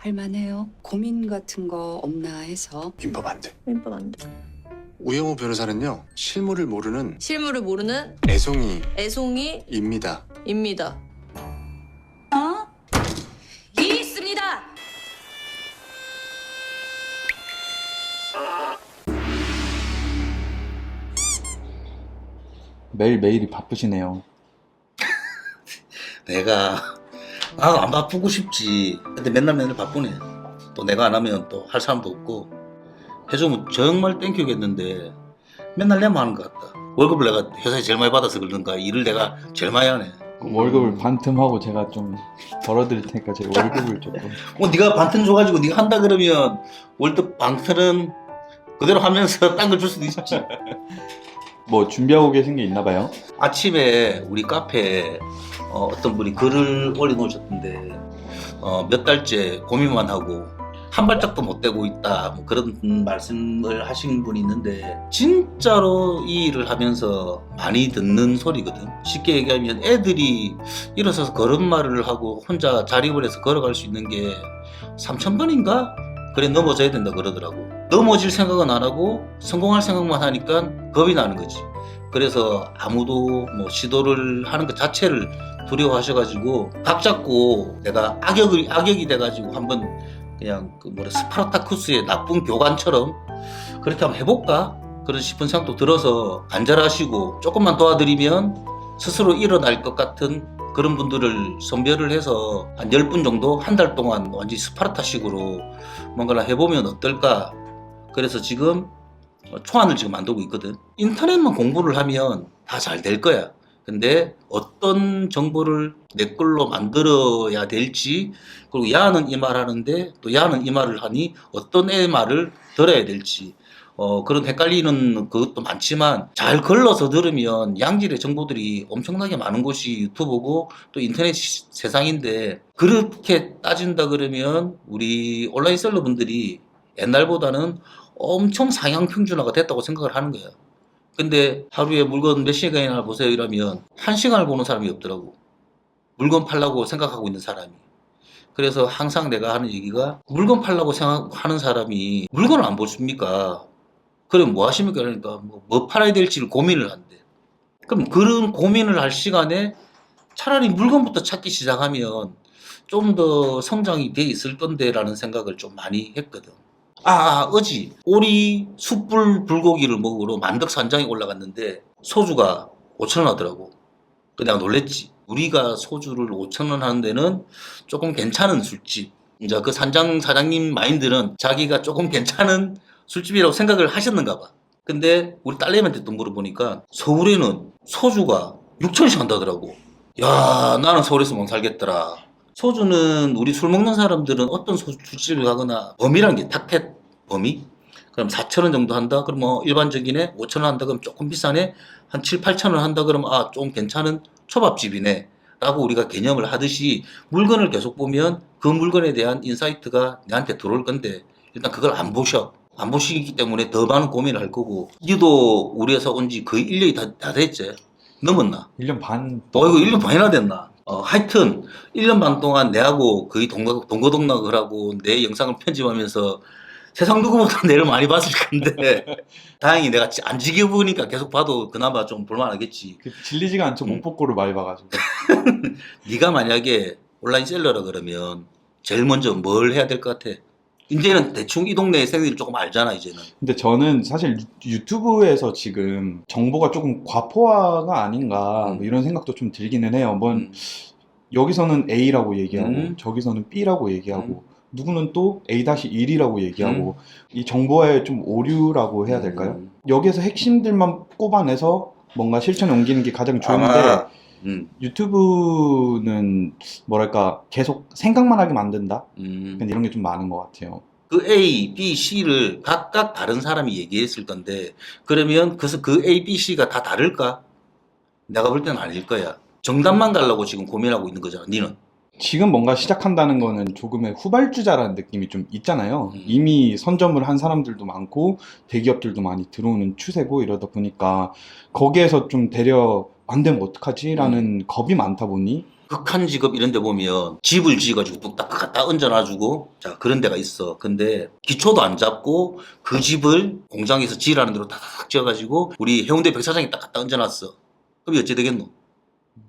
할만해요. 고민 같은 거 없나 해서. 민법 안 돼. 민법 안 돼. 우영우 변호사는요, 실물을 모르는 실물을 모르는 애송이입니다. 애송이입니다. 있습니다. 매일매일이 바쁘시네요. 내가 안 바쁘고 싶지. 근데 맨날 바쁘네. 또 내가 안 하면 또 할 사람도 없고 해주면 정말 땡큐겠는데 맨날 내만 하는 것 같다. 월급을 내가 회사에 제일 많이 받아서 그런가 일을 내가 제일 많이 하네. 월급을 반틈하고 제가 좀 덜어드릴 테니까 제 월급을 조금. 네가 반틈 줘가지고 네가 한다 그러면 월급 반틈은 그대로 하면서 딴 걸 줄 수도 있지. 뭐 준비하고 계신 게 있나 봐요? 아침에 우리 카페에 어떤 분이 글을 올려놓으셨던데 몇 달째 고민만 하고 한 발짝도 못 떼고 있다, 뭐 그런 말씀을 하신 분이 있는데 진짜로 이 일을 하면서 많이 듣는 소리거든. 쉽게 얘기하면 애들이 일어서서 걸음마를 하고 혼자 자립을 해서 걸어갈 수 있는 게 3,000번인가? 그래 넘어져야 된다 그러더라고. 넘어질 생각은 안 하고 성공할 생각만 하니까 겁이 나는 거지. 그래서 아무도 뭐 시도를 하는 것 자체를 두려워하셔가지고 각 잡고 내가 악역이 돼가지고 한번 그냥 스파르타쿠스의 나쁜 교관처럼 그렇게 한번 해볼까? 그런 싶은 생각도 들어서 간절하시고 조금만 도와드리면 스스로 일어날 것 같은 그런 분들을 선별을 해서 한 10분 정도 한 달 동안 완전히 스파르타식으로 뭔가를 해보면 어떨까? 그래서 지금 초안을 지금 만들고 있거든. 인터넷만 공부를 하면 다 잘 될 거야. 근데 어떤 정보를 내 걸로 만들어야 될지, 그리고 야는 이 말 하는데 또 야는 이 말을 하니 어떤 애 말을 들어야 될지, 그런 헷갈리는 그것도 많지만 잘 걸러서 들으면 양질의 정보들이 엄청나게 많은 곳이 유튜브고 또 인터넷 세상인데, 그렇게 따진다 그러면 우리 온라인 셀러분들이 옛날보다는 엄청 상향 평준화가 됐다고 생각을 하는 거야. 근데 하루에 물건 몇 시간이나 보세요 이러면 1시간을 보는 사람이 없더라고. 물건 팔라고 생각하고 있는 사람이. 그래서 항상 내가 하는 얘기가, 물건 팔라고 생각하는 사람이 물건을 안 보십니까? 그럼 뭐 하십니까? 그러니까 뭐 팔아야 될지를 고민을 한대. 그럼 그런 고민을 할 시간에 차라리 물건부터 찾기 시작하면 좀 더 성장이 돼 있을 건데 라는 생각을 좀 많이 했거든. 어제 오리 숯불 불고기를 먹으러 만덕산장에 올라갔는데 소주가 5,000원 하더라고. 내가 놀랬지. 우리가 소주를 5,000원 하는 데는 조금 괜찮은 술집. 이제 그 산장 사장님 마인드는 자기가 조금 괜찮은 술집이라고 생각을 하셨는가 봐. 근데 우리 딸내미한테 또 물어보니까 서울에는 소주가 6,000원씩 한다더라고. 야, 나는 서울에서 못 살겠더라. 소주는 우리 술 먹는 사람들은 어떤 술집을 가거나 범위란 게 탁텟 범위? 그럼 4,000원 정도 한다? 그럼 뭐 일반적이네? 5,000원 한다? 그럼 조금 비싸네? 한 7, 8,000원 한다? 그러면 좀 괜찮은 초밥집이네? 라고 우리가 개념을 하듯이 물건을 계속 보면 그 물건에 대한 인사이트가 내한테 들어올 건데, 일단 그걸 안 보셔. 안 보시기 때문에 더 많은 고민을 할 거고. 니도 우리 회사 온 지 거의 1년이 다 됐지? 넘었나? 1년 반. 이거 1년 반이나 됐나? 하여튼 1년 반 동안 내하고 거의 동거동락을 하고 내 영상을 편집하면서 세상 누구보다 내를 많이 봤을 건데 다행히 내가 안 지겨보니까 계속 봐도 그나마 좀 볼만하겠지. 질리지가 않죠. 목포꼬를 많이 봐가지고. 네가 만약에 온라인 셀러라 그러면 제일 먼저 뭘 해야 될 것 같아? 이제는 대충 이 동네 생들이 조금 알잖아 이제는. 근데 저는 사실 유튜브에서 지금 정보가 조금 과포화가 아닌가 뭐 이런 생각도 좀 들기는 해요. 여기서는 A라고 얘기하고 저기서는 B라고 얘기하고 누구는 또 A-1이라고 얘기하고 이 정보의 좀 오류라고 해야 될까요? 여기에서 핵심들만 꼽아내서 뭔가 실천에 옮기는 게 가장 좋은데 유튜브는 뭐랄까 계속 생각만 하게 만든다? 근데 이런 게 좀 많은 것 같아요. 그 A, B, C를 각각 다른 사람이 얘기했을 건데 그러면 그 A, B, C가 다 다를까? 내가 볼 때는 아닐 거야. 정답만 가려고 지금 고민하고 있는 거잖아, 니는. 지금 뭔가 시작한다는 거는 조금의 후발주자라는 느낌이 좀 있잖아요. 이미 선점을 한 사람들도 많고 대기업들도 많이 들어오는 추세고 이러다 보니까 거기에서 좀 되려 안 되면 어떡하지? 라는 겁이 많다 보니 극한 직업 이런 데 보면 집을 지어가지고 뚝딱 갖다 얹어놔주고 자 그런 데가 있어. 근데 기초도 안 잡고 그 집을 공장에서 지으라는 대로 다닥 지어가지고 우리 해운대 백사장에 딱 갖다 얹어놨어. 그럼 어찌 되겠노?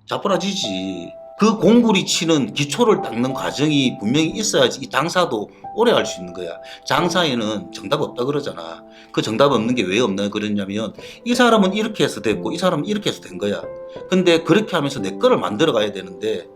자빠라지지. 그 공구리 치는 기초를 닦는 과정이 분명히 있어야지 이 장사도 오래 할 수 있는 거야. 장사에는 정답 없다 그러잖아. 그 정답 없는 게 왜 없나 그러냐면 이 사람은 이렇게 해서 됐고 이 사람은 이렇게 해서 된 거야. 근데 그렇게 하면서 내 거를 만들어 가야 되는데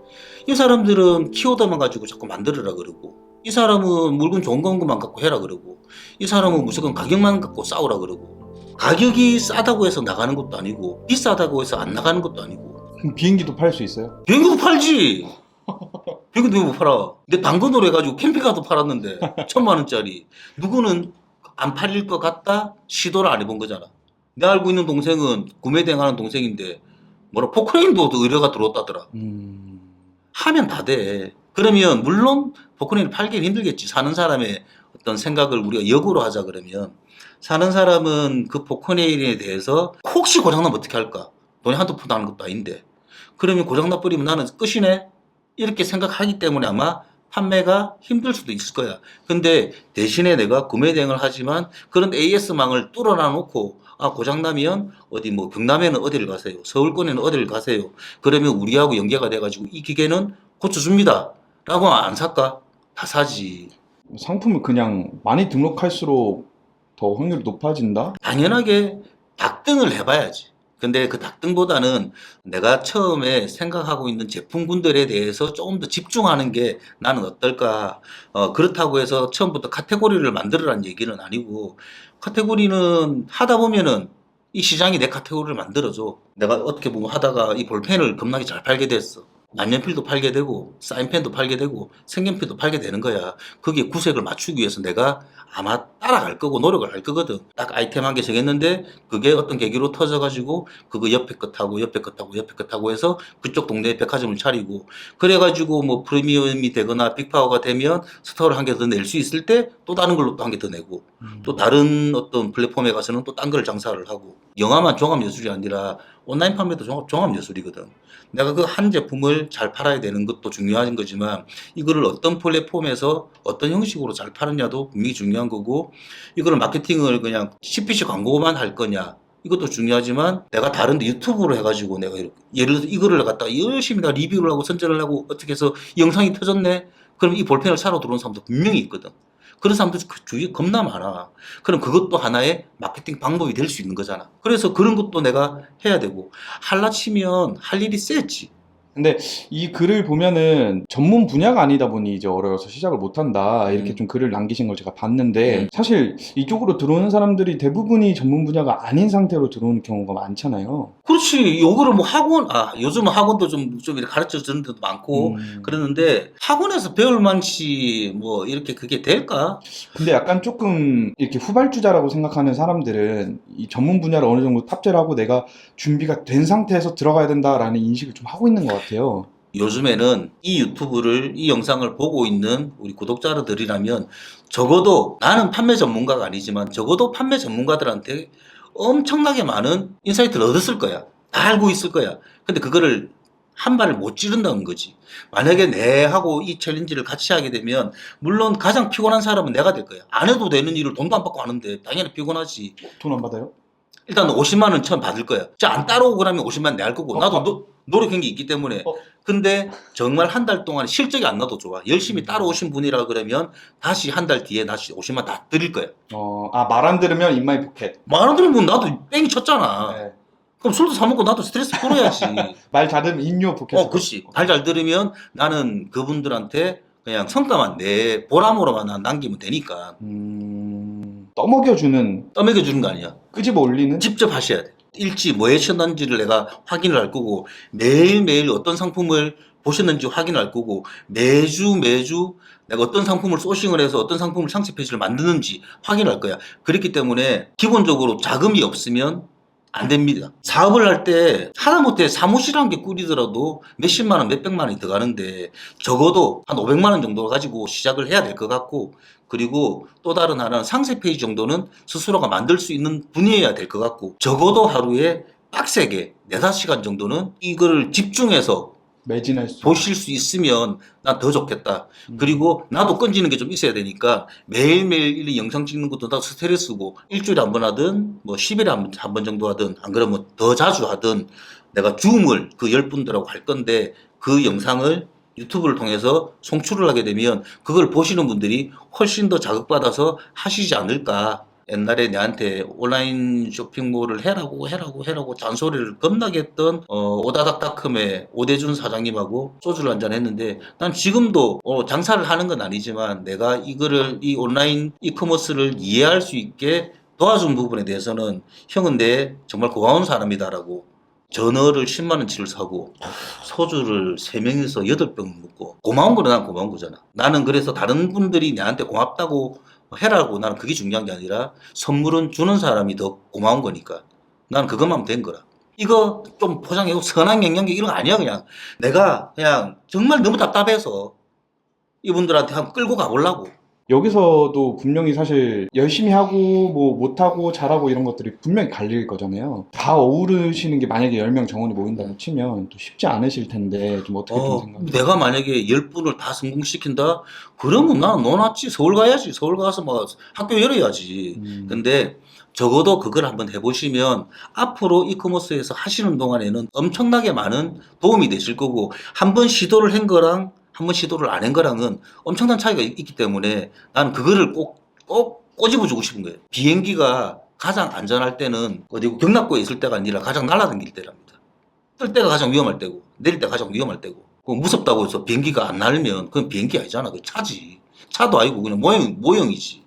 이 사람들은 키워드만 가지고 자꾸 만들어라 그러고 이 사람은 물건 좋은 것만 갖고 해라 그러고 이 사람은 무조건 가격만 갖고 싸우라 그러고 가격이 싸다고 해서 나가는 것도 아니고 비싸다고 해서 안 나가는 것도 아니고 그럼 비행기도 팔 수 있어요? 비행기도 팔지. 비행기도 왜 못 팔아? 내 당근으로 해가지고 캠핑카도 팔았는데 1,000만 원짜리. 누구는 안 팔릴 것 같다? 시도를 안 해본 거잖아. 내가 알고 있는 동생은 구매 대행하는 동생인데 뭐라 포크레인도 의뢰가 들어왔다더라. 하면 다 돼. 그러면 물론 포크레인을 팔기는 힘들겠지. 사는 사람의 어떤 생각을 우리가 역으로 하자 그러면 사는 사람은 그 포크레인에 대해서 혹시 고장나면 어떻게 할까? 돈이 한두 푼 나는 것도 아닌데 그러면 고장나 버리면 나는 끝이네? 이렇게 생각하기 때문에 아마 판매가 힘들 수도 있을 거야. 근데 대신에 내가 구매 대행을 하지만 그런 AS망을 뚫어놔 놓고 아 고장나면 어디 뭐 경남에는 어디를 가세요? 서울권에는 어디를 가세요? 그러면 우리하고 연계가 돼가지고 이 기계는 고쳐줍니다. 라고 안 살까? 다 사지. 상품을 그냥 많이 등록할수록 더 확률이 높아진다? 당연하게 닭등을 해봐야지. 근데 그 닭등보다는 내가 처음에 생각하고 있는 제품군들에 대해서 조금 더 집중하는 게 나는 어떨까. 그렇다고 해서 처음부터 카테고리를 만들으라는 얘기는 아니고 카테고리는 하다 보면은 이 시장이 내 카테고리를 만들어줘. 내가 어떻게 보면 하다가 이 볼펜을 겁나게 잘 팔게 됐어. 만년필도 팔게 되고 사인펜도 팔게 되고 색연필도 팔게 되는 거야. 거기에 구색을 맞추기 위해서 내가 아마 따라갈 거고 노력을 할 거거든. 딱 아이템 한 개 정했는데 그게 어떤 계기로 터져가지고 그거 옆에 것하고 옆에 것하고 옆에 것하고 해서 그쪽 동네에 백화점을 차리고 그래가지고 뭐 프리미엄이 되거나 빅파워가 되면 스토어를 한 개 더 낼 수 있을 때 또 다른 걸로 또 한 개 더 내고 또 다른 어떤 플랫폼에 가서는 또 딴 걸 장사를 하고 영화만 종합예술이 아니라 온라인 판매도 종합예술이거든. 내가 그 한 제품을 잘 팔아야 되는 것도 중요한 거지만 이거를 어떤 플랫폼에서 어떤 형식으로 잘 파느냐도 분명히 중요한 거고 이거를 마케팅을 그냥 CPC 광고만 할 거냐 이것도 중요하지만 내가 다른데 유튜브로 해가지고 내가 예를 들어서 이거를 갖다가 열심히 다 리뷰를 하고 선전을 하고 어떻게 해서 이 영상이 터졌네? 그럼 이 볼펜을 사러 들어오는 사람도 분명히 있거든. 그런 사람들 그 주위에 겁나 많아. 그럼 그것도 하나의 마케팅 방법이 될 수 있는 거잖아. 그래서 그런 것도 내가 해야 되고 할라치면 할 일이 세지. 근데 이 글을 보면은 전문 분야가 아니다 보니 이제 어려워서 시작을 못한다 이렇게 좀 글을 남기신 걸 제가 봤는데 사실 이쪽으로 들어오는 사람들이 대부분이 전문 분야가 아닌 상태로 들어오는 경우가 많잖아요. 그렇지. 요거를 뭐 학원, 요즘은 학원도 좀 이렇게 가르쳐 주는 데도 많고 그러는데 학원에서 배울 만치 뭐 이렇게 그게 될까? 근데 약간 조금 이렇게 후발주자라고 생각하는 사람들은 이 전문 분야를 어느 정도 탑재를 하고 내가 준비가 된 상태에서 들어가야 된다라는 인식을 좀 하고 있는 것 같아요. 요즘에는 이 영상을 보고 있는 우리 구독자들이라면 적어도 나는 판매 전문가가 아니지만 적어도 판매 전문가들한테 엄청나게 많은 인사이트를 얻었을 거야. 다 알고 있을 거야. 근데 그거를 한 발을 못 찌른다는 거지. 만약에 내하고 이 챌린지를 같이 하게 되면 물론 가장 피곤한 사람은 내가 될 거야. 안 해도 되는 일을 돈도 안 받고 하는데 당연히 피곤하지. 돈 안 받아요? 일단 50만 원 처음 받을 거야. 안 따라오고 그러면 50만 원 내 할 거고 나도 노력한 게 있기 때문에. 근데 정말 한 달 동안 실적이 안 나도 좋아. 열심히 따라오신 분이라 그러면 다시 한 달 뒤에 다시 50만 원 다 드릴 거야. 말 안 들으면 인마이 포켓. 말 안 들으면 나도 땡이 쳤잖아. 네. 그럼 술도 사 먹고 나도 스트레스 풀어야지. 말 잘 들으면 인요 포켓. 그렇지. 말 잘 들으면 나는 그분들한테 그냥 성과만 내 보람으로만 남기면 되니까. 떠먹여주는 거 아니야. 끄집어 올리는? 직접 하셔야 돼. 일지 뭐 하셨는지를 내가 확인을 할 거고 매일매일 어떤 상품을 보셨는지 확인을 할 거고 매주 내가 어떤 상품을 소싱을 해서 어떤 상품을 상세 페이지를 만드는지 확인할 거야. 그렇기 때문에 기본적으로 자금이 없으면 안 됩니다. 사업을 할 때 하다못해 사무실 한 개 꾸리더라도 몇십만 원, 몇백만 원이 들어가는데 적어도 한 500만 원 정도 가지고 시작을 해야 될 것 같고 그리고 또 다른 하나는 상세 페이지 정도는 스스로가 만들 수 있는 분이어야 될 것 같고 적어도 하루에 빡세게 4-5시간 정도는 이걸 집중해서 매진할 수. 보실 수 있으면 난 더 좋겠다. 그리고 나도 끈지는 게 좀 있어야 되니까 매일매일 이 영상 찍는 것도 다 스트레스고 일주일에 한 번 하든 뭐 10일에 한 번 정도 하든 안 그러면 더 자주 하든 내가 줌을 그 10분들하고 할 건데 그 영상을 유튜브를 통해서 송출을 하게 되면 그걸 보시는 분들이 훨씬 더 자극받아서 하시지 않을까. 옛날에 내한테 온라인 쇼핑몰을 해라고 잔소리를 겁나게 했던 오다닥닷컴의 오대준 사장님하고 소주를 한잔 했는데 난 지금도 장사를 하는 건 아니지만 내가 이 온라인 이커머스를 이해할 수 있게 도와준 부분에 대해서는 형은 내 정말 고마운 사람이다라고 전어를 10만 원치를 사고 소주를 3명이서 8병 먹고 고마운 거는 난 고마운 거잖아. 나는 그래서 다른 분들이 내한테 고맙다고 해라고 나는 그게 중요한 게 아니라 선물은 주는 사람이 더 고마운 거니까 나는 그것만 하면 된 거라. 이거 좀 포장하고 선한 영양제 이런 거 아니야. 그냥 내가 그냥 정말 너무 답답해서 이분들한테 한번 끌고 가보려고. 여기서도 분명히 사실 열심히 하고 뭐 못하고 잘하고 이런 것들이 분명히 갈릴 거잖아요. 다 어우르시는 게 만약에 10명 정원이 모인다고 치면 또 쉽지 않으실 텐데 좀 어떻게 좀 생각해요? 내가 만약에 10분을 다 성공시킨다? 그러면 나는 논았지. 서울 가야지. 서울 가서 막 학교 열어야지. 근데 적어도 그걸 한번 해보시면 앞으로 이커머스에서 하시는 동안에는 엄청나게 많은 도움이 되실 거고 한 번 시도를 한 거랑 한 번 시도를 안 한 거랑은 엄청난 차이가 있기 때문에 나는 그거를 꼭 꼬집어주고 싶은 거예요. 비행기가 가장 안전할 때는 어디고 경납고에 있을 때가 아니라 가장 날아다닐 때랍니다. 뜰 때가 가장 위험할 때고 내릴 때가 가장 위험할 때고 무섭다고 해서 비행기가 안 날면 그건 비행기 아니잖아. 그 차지. 차도 아니고 그냥 모형이지.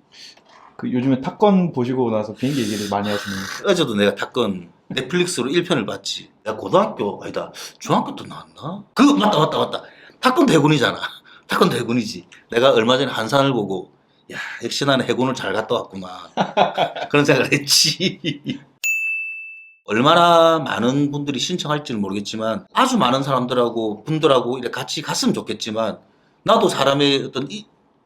그 요즘에 탑건 보시고 나서 비행기 얘기를 많이 하시는 어제도 내가 탑건 넷플릭스로 1편을 봤지. 내가 고등학교 아니다 중학교 때 나왔나? 그거 맞다. 탑건도 해군이잖아. 탑건도 해군이지. 내가 얼마 전에 한산을 보고 야 역시 나는 해군을 잘 갔다 왔구나 그런 생각을 했지. 얼마나 많은 분들이 신청할지는 모르겠지만 아주 많은 분들하고 이렇게 같이 갔으면 좋겠지만 나도 사람의 어떤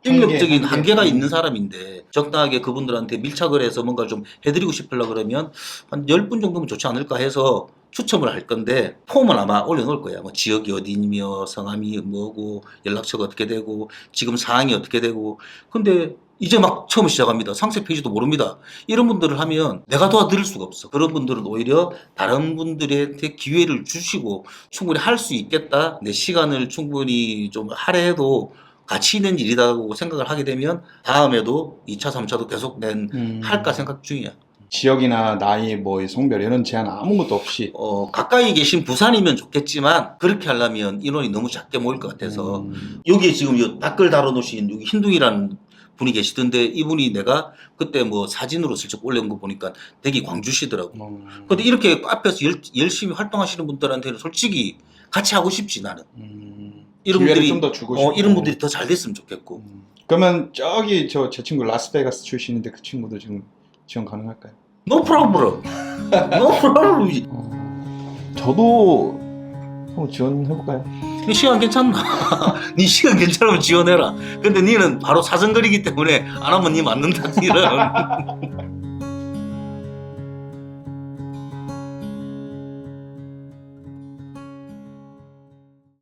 인력적인 한계가 있는 사람인데 적당하게 그분들한테 밀착을 해서 뭔가 좀 해드리고 싶으려고 그러면 한 10분 정도면 좋지 않을까 해서 추첨을 할 건데 폼은 아마 올려놓을 거야. 뭐 지역이 어디며 성함이 뭐고 연락처가 어떻게 되고 지금 상황이 어떻게 되고 근데 이제 막 처음 시작합니다. 상세 페이지도 모릅니다. 이런 분들을 하면 내가 도와드릴 수가 없어. 그런 분들은 오히려 다른 분들한테 기회를 주시고 충분히 할 수 있겠다. 내 시간을 충분히 좀 할애해도 가치 있는 일이라고 생각을 하게 되면 다음에도 2차, 3차도 계속 할까 생각 중이야. 지역이나 나이, 뭐 성별 이런 제한 아무것도 없이 가까이 계신 부산이면 좋겠지만 그렇게 하려면 인원이 너무 작게 모일 것 같아서 여기에 지금 요 댓글 달아놓으신 여기 흰둥이라는 분이 계시던데 이분이 내가 그때 뭐 사진으로 슬쩍 올려온 거 보니까 되게 광주시더라고. 근데 이렇게 앞에서 열심히 활동하시는 분들한테는 솔직히 같이 하고 싶지 나는. 이런 기회를 분들이 좀 더 주고 싶고 이런 분들이 더 잘 됐으면 좋겠고. 그러면 저기 제 친구 라스베가스 출신인데 그 친구도 지금 지원 가능할까요? No problem. No problem. 저도 한번 지원해볼까요? 네 시간 괜찮나? 네 시간 괜찮으면 지원해라. 근데 니는 바로 사정거리기 때문에 안 하면 니 맞는다. 니는.